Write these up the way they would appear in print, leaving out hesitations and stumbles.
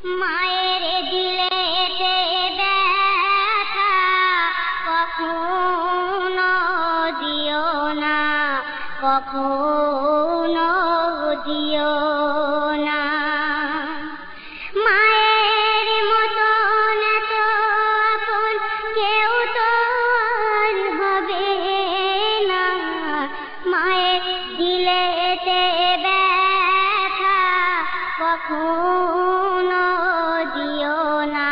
মায়ের দিলেতে ব্যথা কখনো দিও না, কখনো দিও না। মায়ের মতন এত আপন কেউ তো আর হবে না। মায়ের দিলেতে ব্যথা কখনো দিও না,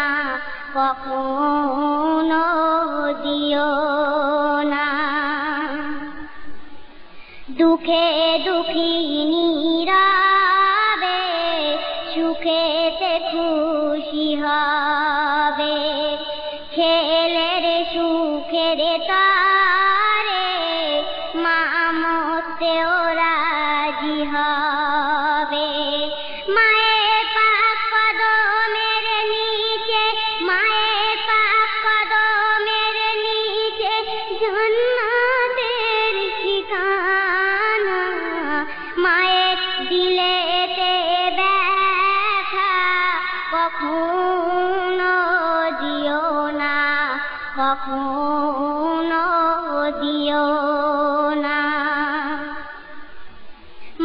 কখনো দিও না। দুঃখে দুঃখিনী রবে, সুখেতে খুশি হবে। খেলের সুখের তরে মা মরতেও রাজি হবে। মায়ের পাক কদমের নিচে, মায়ের পাক কদমের নিচে জান্নাতের ঠিকানা। মায়ের দিলেতে ব্যথা কখনো দিও না, কখনো দিও না।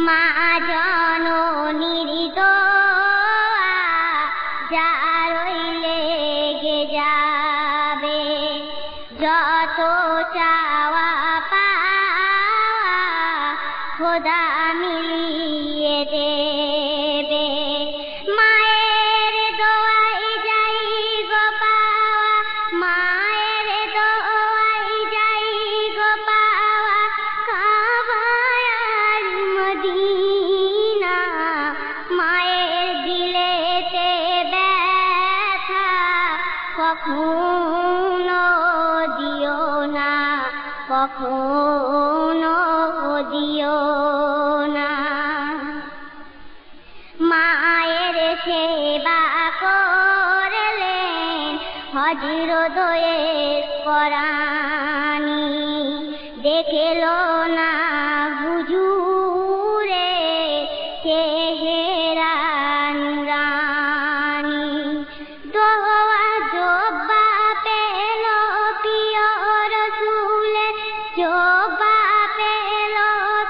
মা জননীর দোয়া যার লেগে যাবে, যত চাওয়া পাওয়া খোদা মিলিয়ে দেবে। মায়ের দোয়াই যাই গো পাওয়া, মায়ের দোয়াই যাই গো পাওয়া। কাবা আর মদিনা, মায়ের দিলেতে ব্যথা কখনো দিও না, কখনো দিও না। মায়ের সেবা করলেন হযরত পরাণী, দেখল না হুজুরে চেহারা নুরানী। দোয়া জব্বা পেল প্রিয় রসুলে, জব্বা পেল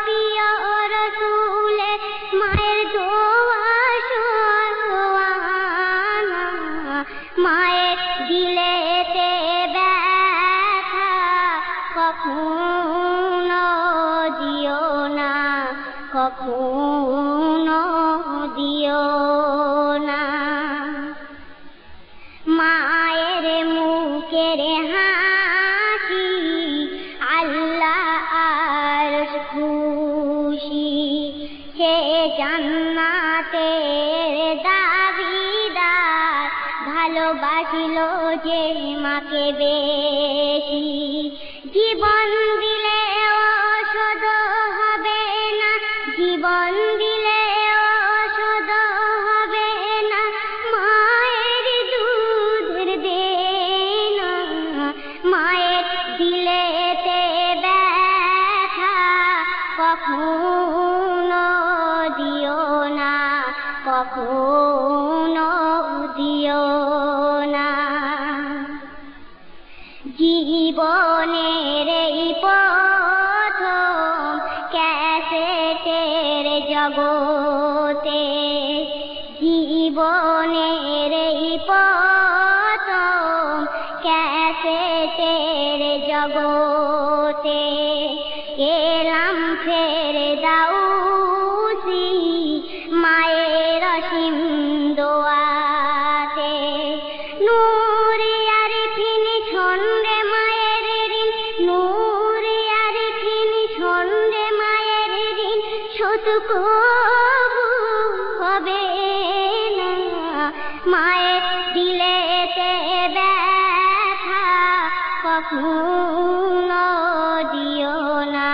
প্রিয় রসুলে। মায়ের দোয়া সোয়ানা, মায়ের দিলেতে ব্যথা কখনো দিও না, কখনো দিও না। মায়ের মুখের হাসি আল্লাহ আর খুশি। সে জান্নাতের দাবিদার, ভালোবাসিল যে মাকে বেশি। জীবন দিলেও শোধ হবে না, জীবন দিলেও শোধ হবে না। মায়ের দুধের দেনা, মায়ের দিলেতে ব্যথা কখনো দিও না, কখনো দিও না। জীবনের এই প্রথম ক্যাসেটের জগতে, জীবনের এই প্রথম ক্যাসেটের জগতে। এলাম ফেরদাউসি মায়ের অসীম দোয়াতে। নূরে আরিফিন ছন্দে মায়ের ঋণ, নূরে আরিফিন ছন্দে মায়ের ঋণ শোধ কবু হবে না। মায়ের দিলেতে ব্যথা কখনো দিও না,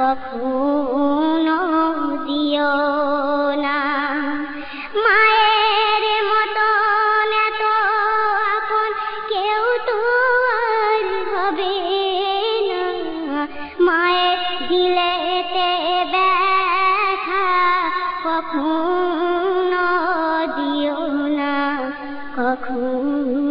কখনো দিও না। মায়ের মতন এত আপন কেউ তো আর হবে না। মায়ের দিলেতে ব্যথা কখনো দিও না। কখন